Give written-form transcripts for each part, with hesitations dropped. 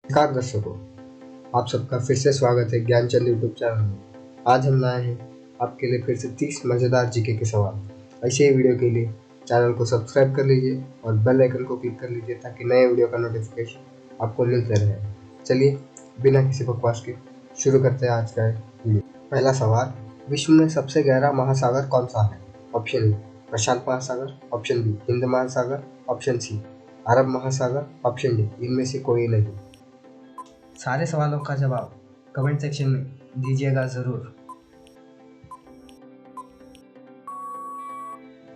नमस्कार दर्शकों, आप सबका फिर से स्वागत है ज्ञानचंद यूट्यूब चैनल में। आज हम लाए हैं आपके लिए फिर से 30 मज़ेदार जीके के सवाल। ऐसे ही वीडियो के लिए चैनल को सब्सक्राइब कर लीजिए और बेल आइकन को क्लिक कर लीजिए ताकि नए वीडियो का नोटिफिकेशन आपको मिलते रहे। चलिए बिना किसी बकवास के शुरू करते हैं आज का वीडियो। पहला सवाल, विश्व में सबसे गहरा महासागर कौन सा है? ऑप्शन ए प्रशांत महासागर, ऑप्शन बी हिंद महासागर, ऑप्शन सी अरब महासागर, ऑप्शन डी इनमें से कोई नहीं। सारे सवालों का जवाब कमेंट सेक्शन में दीजिएगा ज़रूर।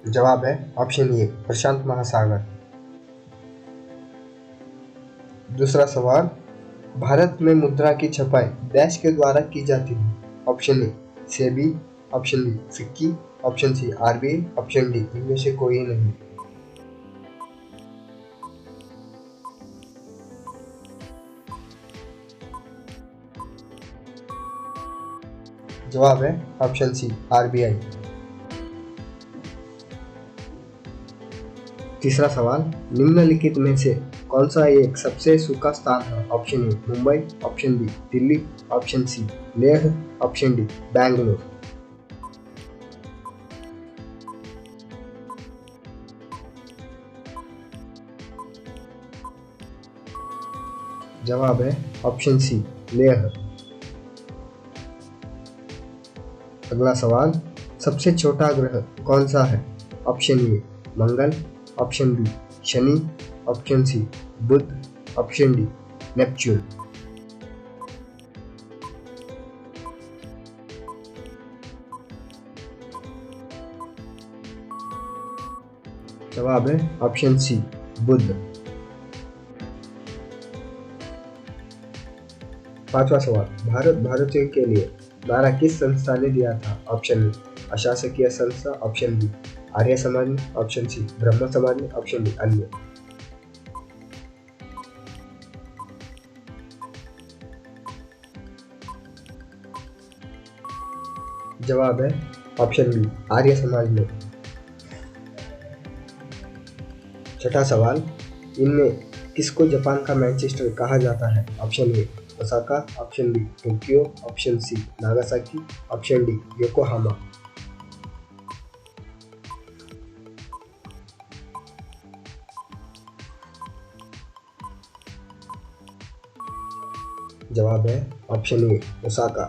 जवाब है ऑप्शन ए प्रशांत महासागर। दूसरा सवाल, भारत में मुद्रा की छपाई डैश के द्वारा की जाती है? Option A SEBI, option B FICCI, option C RBI, option D इनमें से कोई नहीं। जवाब है ऑप्शन सी आरबीआई। तीसरा सवाल, निम्नलिखित में से कौन सा एक सबसे सूखा स्थान है? Option A Mumbai, option B Delhi, option C Leh, option D Bangalore. जवाब है ऑप्शन सी लेह। अगला सवाल, सबसे छोटा ग्रह कौन सा है? ऑप्शन ए मंगल, ऑप्शन बी शनि, ऑप्शन सी बुध, ऑप्शन डी नेपच्यून। जवाब है ऑप्शन सी बुध। पांचवा सवाल, भारत भारतीयों के लिए नारा किस संस्था ने दिया था? ऑप्शन ए अशासकीय संस्था, ऑप्शन बी आर्य समाज ने, ऑप्शन सी ब्रह्म समाज ने, ऑप्शन डी अन्य। जवाब है ऑप्शन बी आर्य समाज ने। छठा सवाल, इनमें किसको जापान का मैनचेस्टर कहा जाता है? Option A Osaka, option B Tokyo, option C Nagasaki, option D Yokohama. जवाब है ऑप्शन ए ओसाका।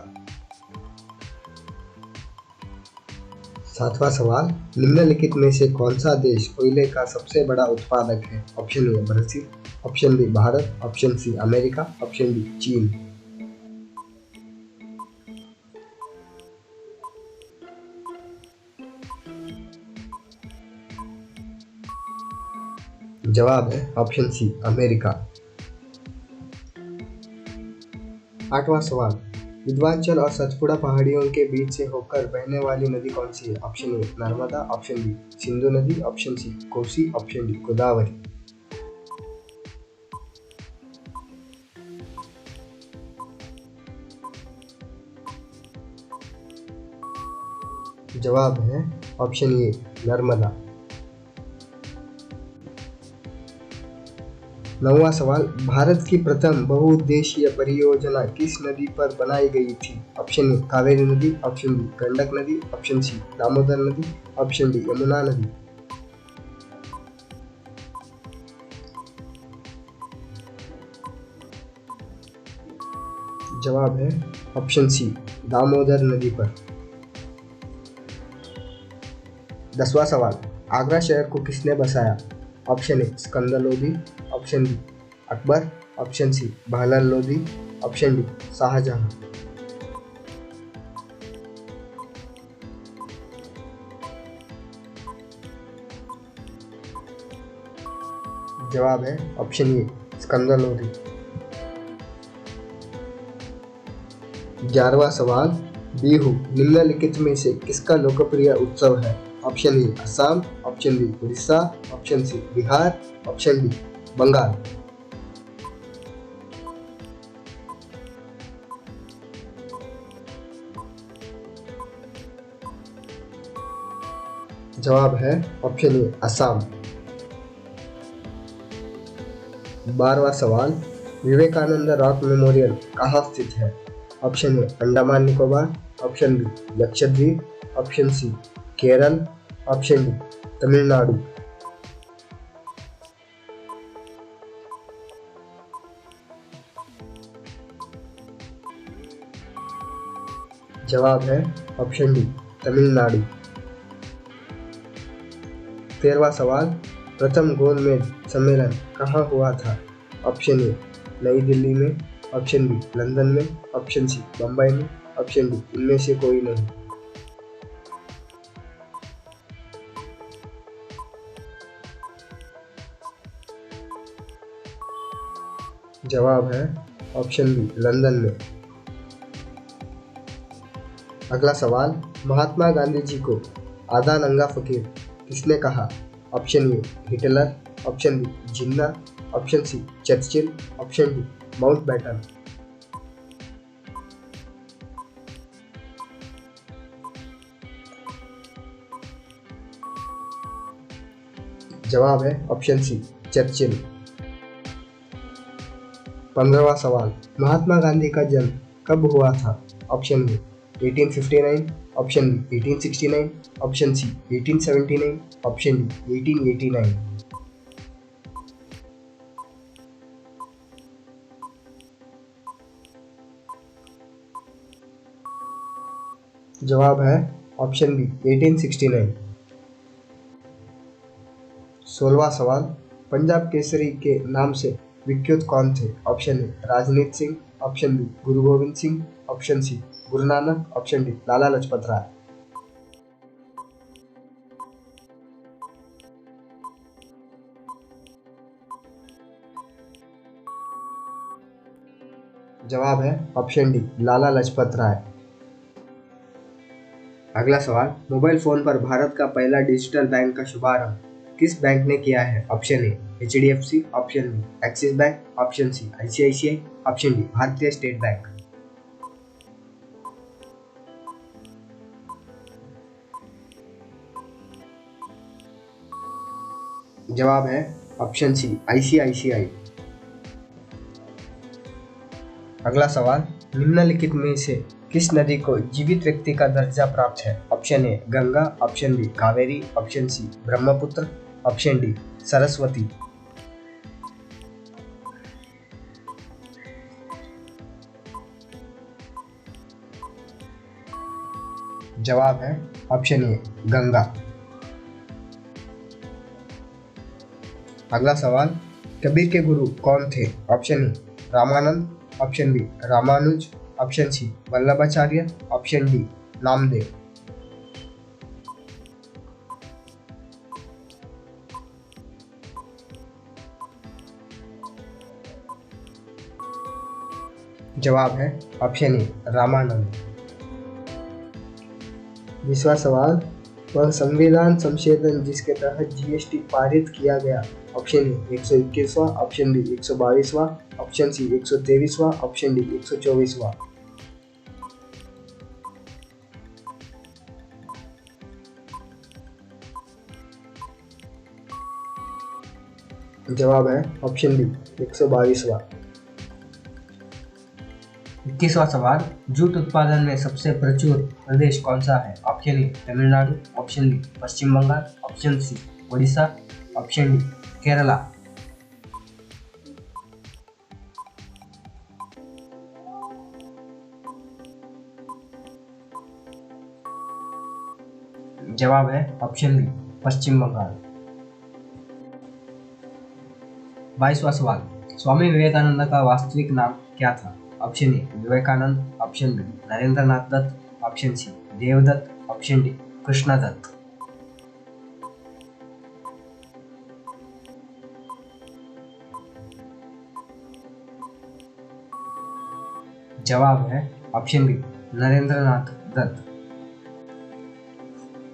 सातवां सवाल, निम्नलिखित में से कौन सा देश कोयले का सबसे बड़ा उत्पादक है? Option A Brazil, option B Bharat, option C America, option D चीन। जवाब है ऑप्शन सी अमेरिका। आठवां सवाल, विंध्याचल और सतपुड़ा पहाड़ियों के बीच से होकर बहने वाली नदी कौन सी है? Option A Narmada, option B Sindhu नदी, option C Kosi, option D Godavari. जवाब है ऑप्शन ए नर्मदा। नौवां सवाल, भारत की प्रथम बहुउद्देशीय परियोजना किस नदी पर बनाई गई थी? ऑप्शन ए कावेरी नदी, ऑप्शन बी गंडक नदी, ऑप्शन सी दामोदर नदी, ऑप्शन डी यमुना नदी। जवाब है ऑप्शन सी दामोदर नदी पर। 10वां सवाल, आगरा शहर को किसने बसाया? Option A Sikandar Lodi, option B Akbar, option C Bahlol Lodi, option D Shahjahan. जवाब है ऑप्शन ए सिकंदर लोदी। 11वां सवाल, बिहू निम्नलिखित में से किसका लोकप्रिय उत्सव है? Option A Assam, option B Orissa, option C Bihar, option D Bengal. जवाब है ऑप्शन ए असम। 12वां सवाल, विवेकानंद रॉक मेमोरियल कहाँ स्थित है? Option A Andaman Nicobar, option B Lakshadweep, option C Kerala, option D Tamil Nadu. जवाब है ऑप्शन डी तमिलनाडु। 13वां सवाल, प्रथम गोलमेज सम्मेलन कहाँ हुआ था? ऑप्शन ए नई दिल्ली में, ऑप्शन बी लंदन में, ऑप्शन सी बम्बई में, ऑप्शन डी इनमें से कोई नहीं। जवाब है ऑप्शन बी लंदन में। अगला सवाल, महात्मा गांधी जी को आधा नंगा फकीर किसने कहा? Option A Hitler, option B Jinnah, option C Churchill, option D Mountbatten. जवाब है ऑप्शन सी चर्चिल। 15वां सवाल, महात्मा गांधी का जन्म कब हुआ था? Option A 1859, option B 1869, option C 1879, option D 1889। जवाब है ऑप्शन बी 1869। 16वां सवाल, पंजाब केसरी के नाम से विख्यात कौन थे? Option A Rajneet Singh, option B Guru Gobind Singh, option C Guru Nanak, option D Lala Lajpat Rai. जवाब है ऑप्शन डी लाला लाजपत राय। अगला सवाल, मोबाइल फोन पर भारत का पहला डिजिटल बैंक का शुभारंभ किस बैंक ने किया है? Option A HDFC, option B Axis Bank, option C ICICI, option D Bharatiya State Bank. जवाब है ऑप्शन सी ICICI। अगला सवाल, निम्नलिखित में से किस नदी को जीवित व्यक्ति का दर्जा प्राप्त है? Option A Ganga, option B Kaveri, option C Brahmaputra, option D Saraswati. जवाब है ऑप्शन ए गंगा। अगला सवाल, कबीर के गुरु कौन थे? Option A Ramanand, option B Ramanuj, option C Vallabhacharya, option D Namdev. जवाब है ऑप्शन ए रामानंद। 20वां सवाल, वह संविधान संशोधन जिसके तहत GST पारित किया गया? ऑप्शन ए 121वां, ऑप्शन बी 122वां, ऑप्शन सी 123वां, ऑप्शन डी 124वां। जवाब है ऑप्शन बी 122वां। 21वां सवाल, जूट उत्पादन में सबसे प्रचुर प्रदेश कौन सा है? Option A Tamil Nadu, option B Paschim Bengal, option C Orissa, option D Kerala. जवाब है ऑप्शन बी पश्चिम बंगाल। 22वां सवाल, स्वामी विवेकानंद का वास्तविक नाम क्या था? Option A Vivekananda, option B Narendranath Datta, option C Devdatt, option D Krishnadatt. जवाब है ऑप्शन बी नरेंद्रनाथ दत्त।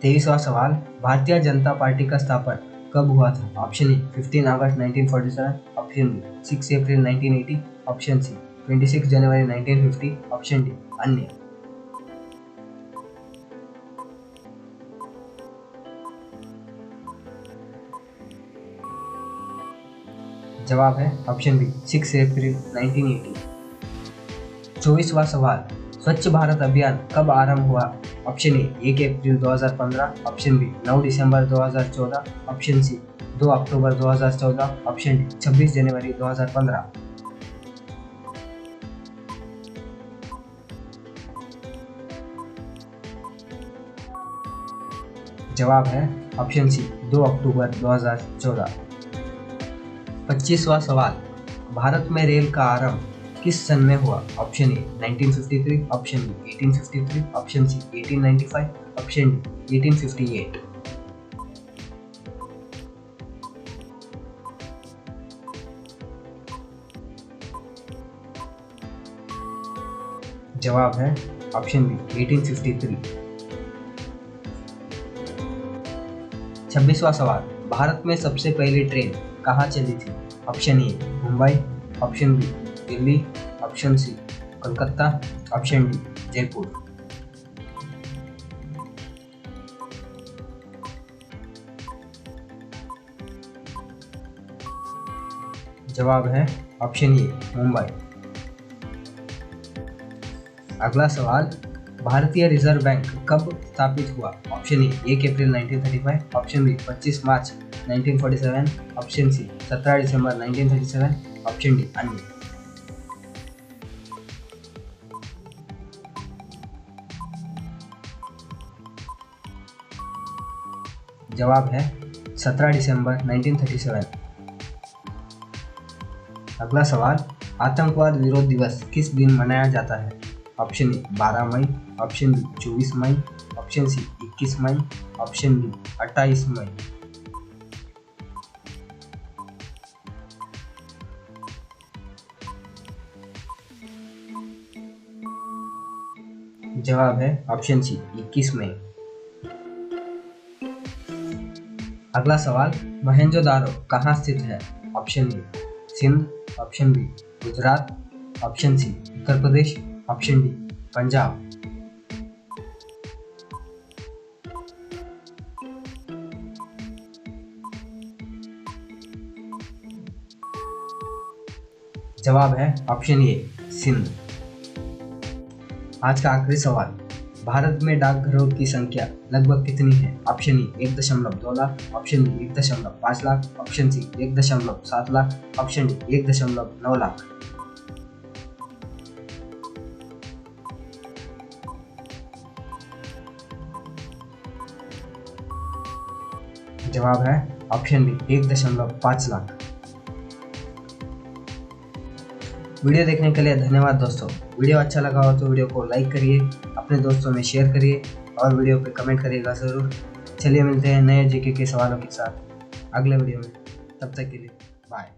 23वां सवाल, भारतीय जनता पार्टी का स्थापन कब हुआ था? ऑप्शन ए 15 अगस्त 1947, ऑप्शन बी 6 अप्रैल 1980, ऑप्शन सी 26 जनवरी 1950, ऑप्शन डी अन्य। जवाब है ऑप्शन बी 6 अप्रैल 1980। 24वां सवाल, स्वच्छ भारत अभियान कब आरंभ हुआ? ऑप्शन ए 1 अप्रैल 2015, ऑप्शन बी 9 दिसंबर 2014, ऑप्शन सी 2 अक्टूबर 2014, ऑप्शन डी 26 जनवरी 2015। जवाब है ऑप्शन सी 2 अक्टूबर 2014। 25वां सवाल, भारत में रेल का आरंभ किस सन में हुआ? Option A 1953, option B 1853, option C 1895, option D 1858। जवाब है ऑप्शन बी 1853। 26वां सवाल, भारत में सबसे पहली ट्रेन कहाँ चली थी? Option A Mumbai, option B Delhi, option C Kolkata, option D Jaipur. जवाब है ऑप्शन ए मुंबई। अगला सवाल, भारतीय रिजर्व बैंक कब स्थापित हुआ? ऑप्शन ए 1 अप्रैल 1935, ऑप्शन बी 25 मार्च 1947, ऑप्शन सी 17 दिसंबर 1937, ऑप्शन डी अन्य। जवाब है 17 दिसंबर 1937। अगला सवाल, आतंकवाद विरोध दिवस किस दिन मनाया जाता है? ऑप्शन ए 12 मई, ऑप्शन बी 24 मई, ऑप्शन सी 21 मई, ऑप्शन डी 28 मई। जवाब है ऑप्शन सी 21 मई। अगला सवाल, मोहनजोदारो कहाँ स्थित है? Option A Sindh, option B Gujarat, option C Uttar Pradesh, option D Punjab. जवाब है ऑप्शन ए सिंध। आज का आखिरी सवाल, भारत में डाकघरों की संख्या लगभग कितनी है? Option A 1.2 lakh, option B 1.5 lakh, option C 1.7 lakh, option D 1.9 lakh. जवाब है ऑप्शन बी 1.5 लाख। वीडियो देखने के लिए धन्यवाद दोस्तों। वीडियो अच्छा लगा हो तो वीडियो को लाइक करिए, अपने दोस्तों में शेयर करिए और वीडियो पे कमेंट करिएगा ज़रूर। चलिए मिलते हैं नए जीके के सवालों के साथ अगले वीडियो में। तब तक के लिए बाय।